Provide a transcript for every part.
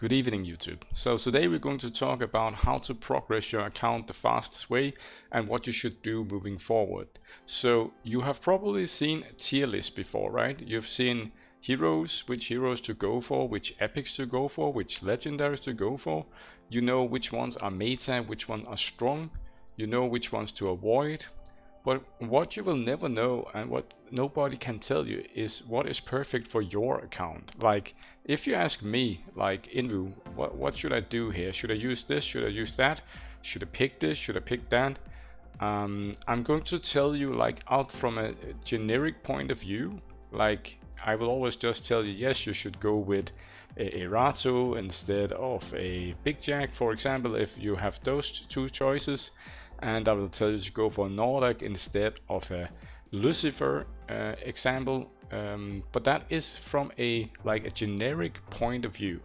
Good evening, YouTube. So today we're going to talk about how to progress your account the fastest way and what you should do moving forward. So you have probably seen a tier list before, right? You've seen heroes, which heroes to go for, which epics to go for, which legendaries to go for. You know which ones are meta, which ones are strong. You know which ones to avoid. But what you will never know and what nobody can tell you is what is perfect for your account. Like, if you ask me, like Invu, what should I do here? Should I use this? Should I use that? Should I pick this? Should I pick that? I'm going to tell you like out from a generic point of view. Like, I will always just tell you, yes, you should go with a Rato instead of a Big Jack, for example, if you have those two choices. And I will tell you to go for Nordic instead of a Lucifer example, but that is from a generic point of view.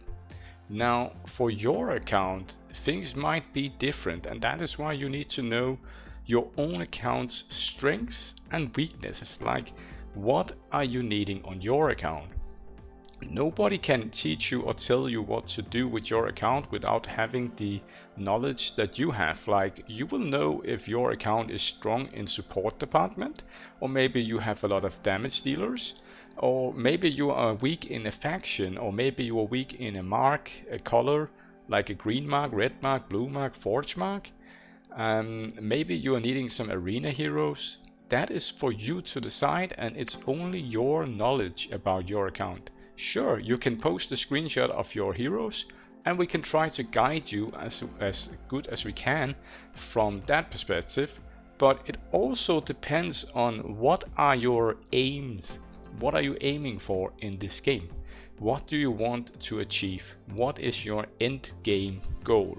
Now for your account things might be different, and that is why you need to know your own account's strengths and weaknesses. Like, what are you needing on your account? Nobody can teach you or tell you what to do with your account without having the knowledge that you have. Like, you will know if your account is strong in support department, or maybe you have a lot of damage dealers, or maybe you are weak in a faction, or maybe you are weak in a mark, a color, like a green mark, red mark, blue mark, forge mark. Maybe you are needing some arena heroes. That is for you to decide, and it's only your knowledge about your account. Sure, you can post a screenshot of your heroes and we can try to guide you as good as we can from that perspective, but it also depends on what are your aims. What are you aiming for in this game? What do you want to achieve? What is your end game goal?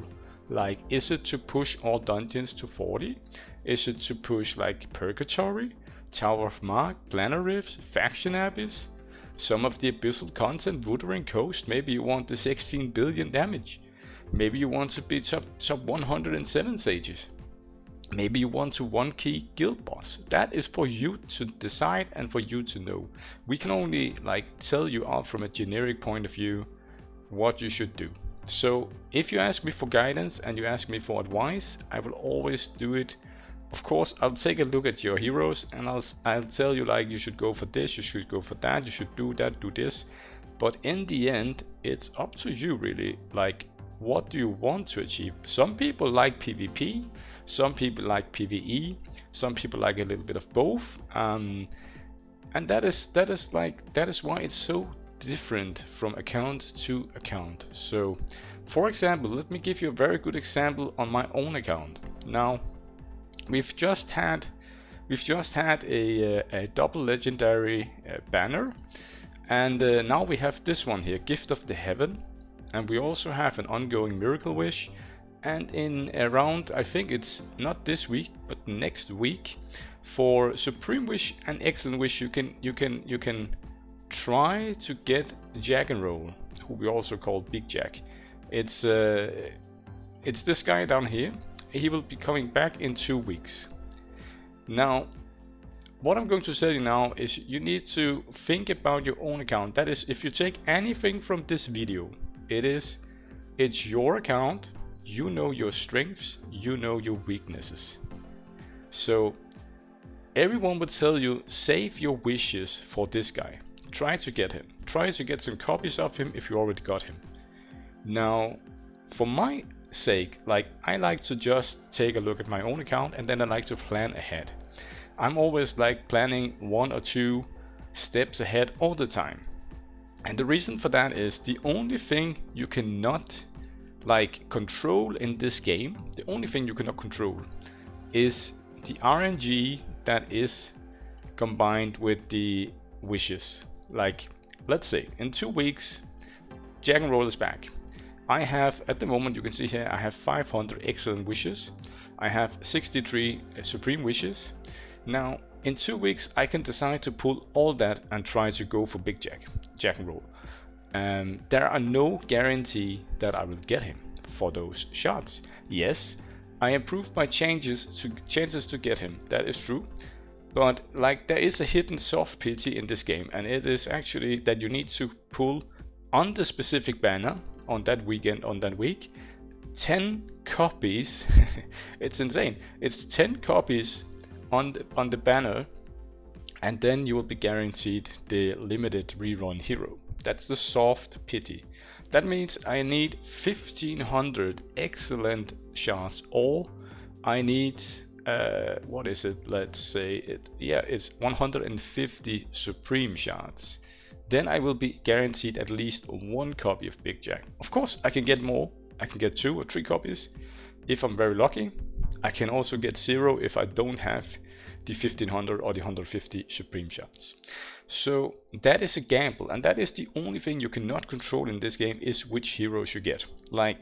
Like, is it to push all dungeons to 40? Is it to push like Purgatory, Tower of Mark, Planar Rifts, Faction Abyss? Some of the abyssal content, Wuthering Coast. Maybe you want the 16 billion damage. Maybe you want to be top 107 sages. Maybe you want to 1-key guild boss. That is for you to decide and for you to know. We can only tell you out from a generic point of view what you should do. So if you ask me for guidance and you ask me for advice, I will always do it. Of course, I'll take a look at your heroes and I'll tell you, like, you should go for this, you should go for that, you should do that, do this. But in the end, it's up to you really. Like, what do you want to achieve? Some people like PvP, some people like PvE, some people like a little bit of both. And that is why it's so different from account to account. So, for example, let me give you a very good example on my own account. Now, We've just had a double legendary banner, and now we have this one here, Gift of the Heaven, and we also have an ongoing Miracle Wish. And in around, I think it's not this week but next week, for Supreme Wish and Excellent Wish, you can try to get Jack and Roll, who we also call Big Jack. It's this guy down here. He will be coming back in 2 weeks. Now, what I'm going to tell you now is you need to think about your own account. That is, if you take anything from this video, it's your account. You know your strengths, you know your weaknesses. So everyone would tell you, save your wishes for this guy. Try to get him. Try to get some copies of him if you already got him. Now, for my sake, I like to just take a look at my own account, and then I like to plan ahead. I'm always planning 1 or 2 steps ahead all the time. And the reason for that is the only thing you cannot control in this game, the only thing you cannot control is the RNG that is combined with the wishes. Like, let's say in 2 weeks Jack and Roll is back. I have, at the moment, you can see here, I have 500 excellent wishes. I have 63 supreme wishes. Now, in 2 weeks, I can decide to pull all that and try to go for Big Jack, Jack and Roll. There are no guarantee that I will get him for those shots. Yes, I improved my chances to get him. That is true. But there is a hidden soft pity in this game, and it is actually that you need to pull on the specific banner on that weekend, on that week. 10 copies. It's insane. It's 10 copies on the banner, and then you will be guaranteed the limited rerun hero. That's the soft pity. That means I need 1500 excellent shards, or I need what is it? Let's say it's 150 supreme shards. Then I will be guaranteed at least 1 copy of Big Jack. Of course, I can get more. I can get 2 or 3 copies if I'm very lucky. I can also get 0 if I don't have the 1500 or the 150 supreme shards. So that is a gamble, and that is the only thing you cannot control in this game, is which heroes you get. Like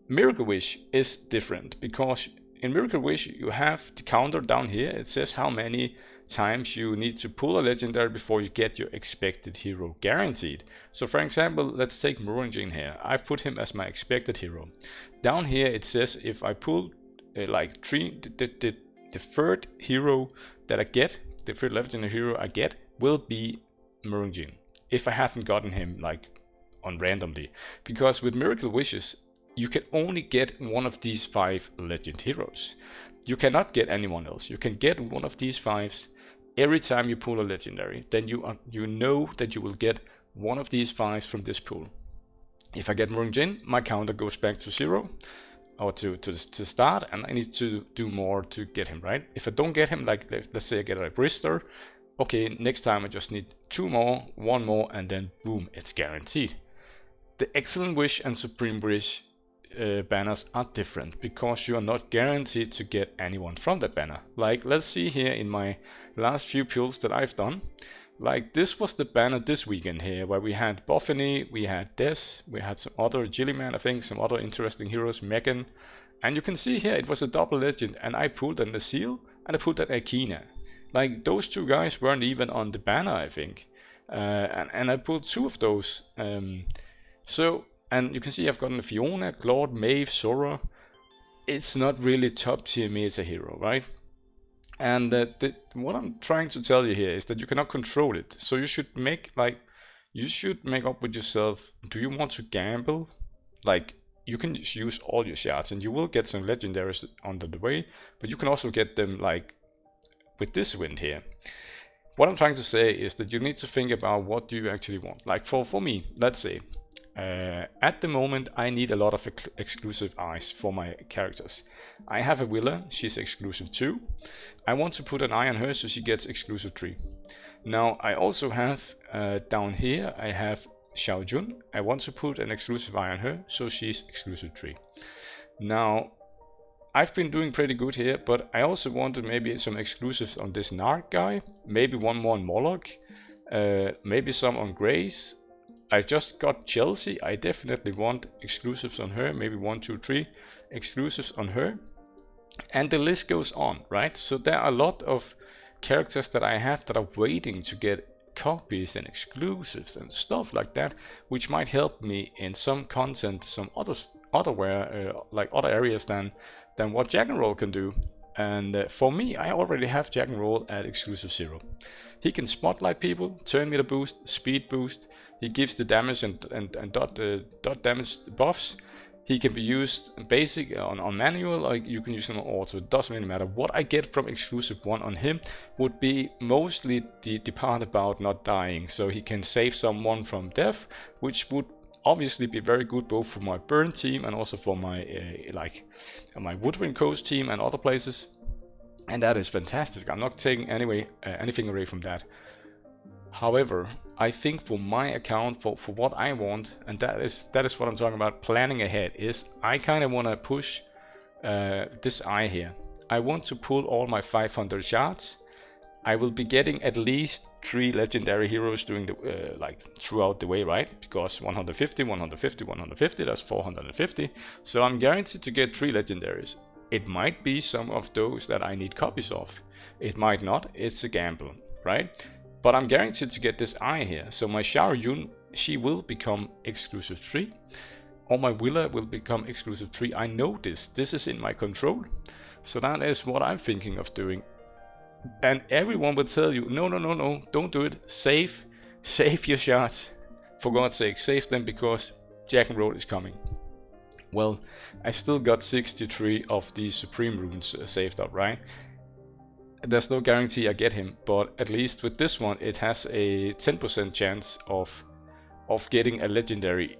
Miracle Wish is different, because in Miracle Wish you have the counter down here. It says how many times you need to pull a legendary before you get your expected hero guaranteed. So for example, let's take Muranjin here. I've put him as my expected hero. Down here it says if I pull like the third hero that I get, the third legendary hero I get will be Muranjin, if I haven't gotten him like on randomly. Because with Miracle Wishes you can only get one of these 5 legend heroes. You cannot get anyone else. You can get one of these 5s every time you pull a legendary. Then you know that you will get one of these 5s from this pool. If I get Muranjin, my counter goes back to 0, or to start, and I need to do more to get him, right? If I don't get him, like let's say I get a Brister, okay, next time I just need 2 more, 1 more, and then boom, it's guaranteed. The Excellent Wish and Supreme Wish banners are different, because you are not guaranteed to get anyone from that banner. Like let's see here in my last few pulls that I've done, like this was the banner this weekend here, where we had Boffany, we had Des, we had some other Jilliman, I think, some other interesting heroes, Megan, and you can see here it was a double legend, and I pulled an Azil and I pulled an Akina. Like those 2 guys weren't even on the banner, I think, and I pulled 2 of those. And you can see I've gotten a Fiona, Claude, Maeve, Sora. It's not really top tier meta hero, right? And what I'm trying to tell you here is that you cannot control it. So you should make up with yourself. Do you want to gamble? Like you can use all your shards, and you will get some legendaries under the way, but you can also get them like with this wind here. What I'm trying to say is that you need to think about what do you actually want. Like for me, let's say. At the moment I need a lot of exclusive eyes for my characters. I have a Willa, she's exclusive 2. I want to put an eye on her so she gets exclusive 3. Now I also have down here I have Xiao Jun. I want to put an exclusive eye on her so she's exclusive 3. Now I've been doing pretty good here, but I also wanted maybe some exclusives on this Narc guy, maybe 1 more on Moloch, maybe some on Grace. I just got Chelsea. I definitely want exclusives on her, maybe 1, 2, 3 exclusives on her, and the list goes on, right? So there are a lot of characters that I have that are waiting to get copies and exclusives and stuff like that, which might help me in some content, some like other areas than what Jack and Roll can do. And for me, I already have Jack and Roll at exclusive 0. He can spotlight people, turn meter boost, speed boost. He gives the damage and dot damage buffs. He can be used basic on manual, like you can use him on auto. It doesn't really matter. What I get from exclusive 1 on him would be mostly the part about not dying, so he can save someone from death, which would obviously be very good both for my burn team and also for my my Woodwind Coast team and other places. And that is fantastic. I'm not taking anything away from that. However, I think for my account, for what I want, and that is what I'm talking about, planning ahead, is I kind of want to push this eye here. I want to pull all my 500 shards. I will be getting at least 3 legendary heroes during the throughout the way, right? Because 150, 150, 150, that's 450. So I'm guaranteed to get 3 legendaries. It might be some of those that I need copies of. It might not. It's a gamble, right? But I'm guaranteed to get this eye here. So my Xiao Yun, she will become exclusive 3. Or my Willa will become exclusive 3. I know this. This is in my control. So that is what I'm thinking of doing. And everyone will tell you, no, don't do it. Save your shots. For God's sake, save them, because Jack and Roll is coming. Well, I still got 63 of these Supreme runes saved up, right? There's no guarantee I get him, but at least with this one it has a 10% chance of getting a legendary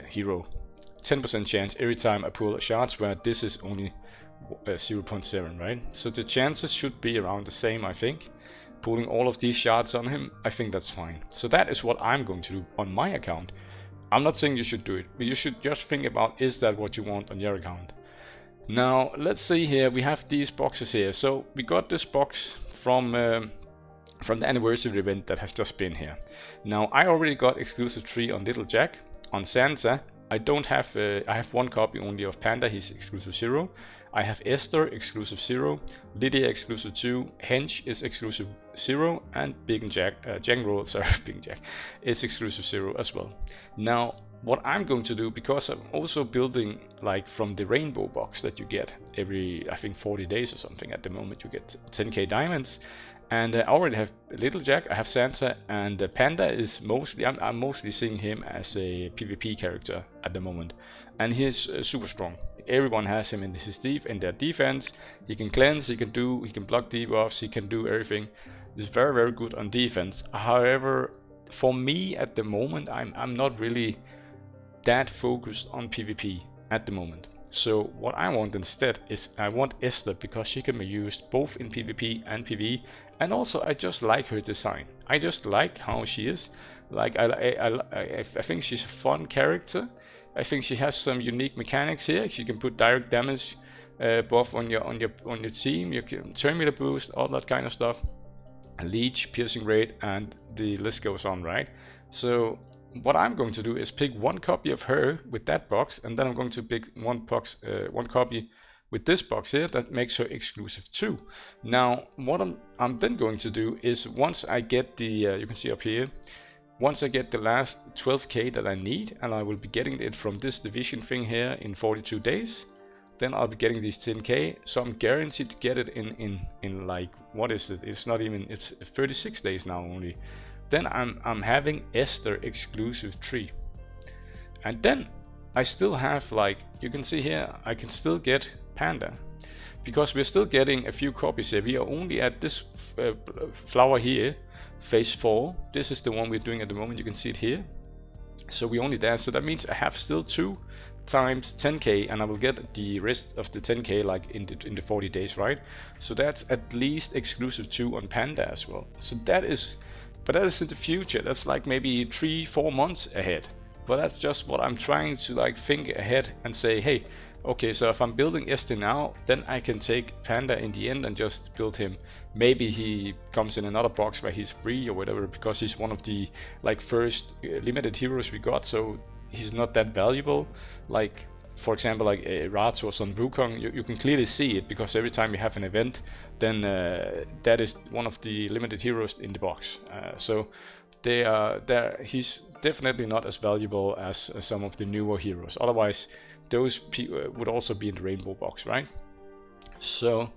hero. 10% chance every time I pull a shards, where this is only 0.7, right? So the chances should be around the same, I think. Pulling all of these shards on him, I think that's fine. So that is what I'm going to do on my account. I'm not saying you should do it, but you should just think about, is that what you want on your account? Now let's see here, we have these boxes here. So we got this box from the anniversary event that has just been here. Now I already got exclusive 3 on Little Jack. On Sansa I don't have, I have one copy only of Panda, he's exclusive 0. I have Esther exclusive 0, Lydia exclusive 2, Hench is exclusive 0, and Big and Jack, Jack and Roll, sorry, Big and Jack is exclusive 0 as well. Now what I'm going to do, because I'm also building like from the rainbow box that you get every, I think 40 days or something at the moment, you get 10k diamonds. And I already have Little Jack, I have Santa, and Panda is mostly, I'm mostly seeing him as a PvP character at the moment. And he is super strong. Everyone has him in their defense. He can cleanse, he can block debuffs, he can do everything. He's very, very good on defense. However, for me at the moment, I'm not really that focused on PvP at the moment. So what I want instead is I want Esther, because she can be used both in PvP and PvE, and also I just like her design. I just like how she is. Like I think she's a fun character. I think she has some unique mechanics here. She can put direct damage buff on your team. You can terminator boost, all that kind of stuff. Leech, piercing rate, and the list goes on, right? So what I'm going to do is pick one copy of her with that box, and then I'm going to pick one copy with this box here that makes her exclusive 2. Now what I'm then going to do is, once I get the you can see up here, once I get the last 12k that I need, and I will be getting it from this division thing here in 42 days, then I'll be getting these 10k. So I'm guaranteed to get it in like, what is it, it's not even, it's 36 days now only. Then I'm having Esther exclusive 3, and then I still have, like you can see here, I can still get Panda, because we're still getting a few copies here. We are only at this flower here, phase 4. This is the one we're doing at the moment, you can see it here. So we only there, so that means I have still 2 times 10k, and I will get the rest of the 10k like in the 40 days, right? So that's at least exclusive 2 on Panda as well. So that is, but that is in the future. That's like maybe 3-4 months ahead. But that's just what I'm trying to like think ahead and say, hey, okay, so if I'm building Esther now, then I can take Panda in the end and just build him. Maybe he comes in another box where he's free or whatever, because he's one of the like first limited heroes we got, so he's not that valuable. Like for example, like a Ratos on Wukong, you can clearly see it, because every time you have an event, then that is one of the limited heroes in the box. So he's definitely not as valuable as some of the newer heroes. Otherwise, those would also be in the rainbow box, right? So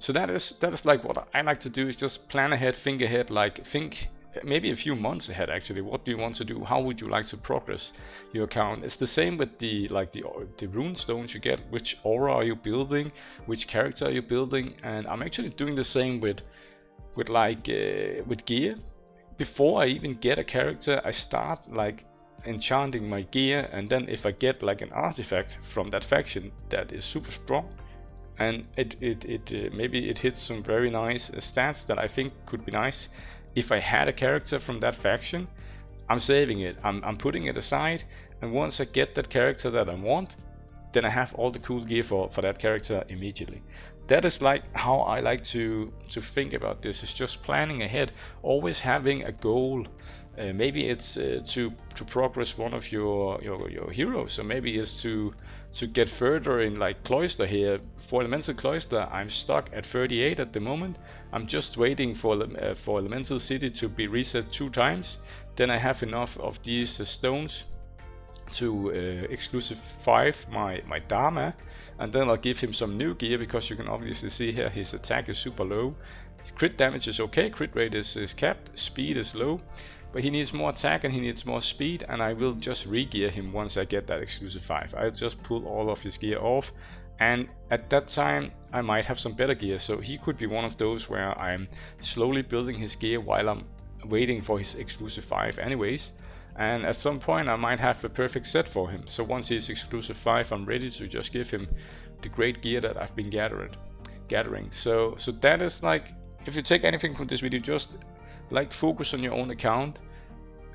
that is like what I like to do, is just plan ahead, think ahead, like think maybe a few months ahead actually. What do you want to do? How would you like to progress your account? It's the same with the rune stones you get. Which aura are you building? Which character are you building? And I'm actually doing the same with gear. Before I even get a character, I start like enchanting my gear, and then if I get like an artifact from that faction that is super strong, and maybe it hits some very nice stats that I think could be nice. If I had a character from that faction, I'm saving it, I'm putting it aside, and once I get that character that I want, then I have all the cool gear for that character immediately. That is like how I like to think about this, is just planning ahead, always having a goal. Maybe it's to progress one of your heroes, so maybe it's to get further in like Cloister here. For Elemental Cloister, I'm stuck at 38 at the moment. I'm just waiting for Elemental City to be reset 2 times. Then I have enough of these stones to exclusive 5 my Dharma, and then I'll give him some new gear, because you can obviously see here his attack is super low. Crit damage is okay, crit rate is capped, speed is low, but he needs more attack and he needs more speed, and I will just re-gear him once I get that exclusive 5. I'll just pull all of his gear off, and at that time I might have some better gear, so he could be one of those where I'm slowly building his gear while I'm waiting for his exclusive 5 anyways, and at some point I might have the perfect set for him. So once he's exclusive 5, I'm ready to just give him the great gear that I've been gathering. So that is like, if you take anything from this video, just like focus on your own account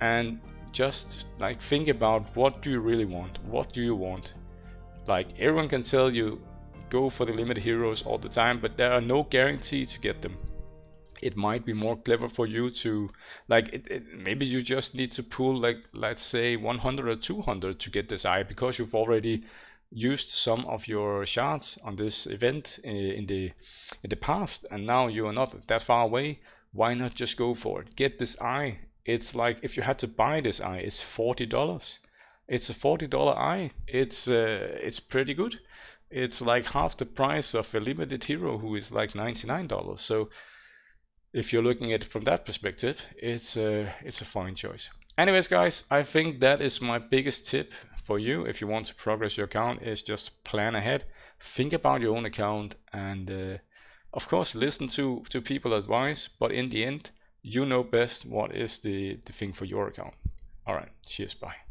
and just like think about, what do you really want? What do you want? Like, everyone can tell you go for the limited heroes all the time, but there are no guarantee to get them. It might be more clever for you to like maybe you just need to pull, like, let's say 100 or 200 to get this eye, because you've already used some of your shards on this event in the past, and now you are not that far away. Why not just go for it? Get this eye. It's like, if you had to buy this eye, it's $40. It's a $40 eye. It's pretty good. It's like half the price of a limited hero who is like $99. So if you're looking at it from that perspective, it's a fine choice. Anyways, guys, I think that is my biggest tip for you if you want to progress your account, is just plan ahead, think about your own account, and of course listen to people's advice, but in the end you know best what is the thing for your account. Alright, cheers, bye.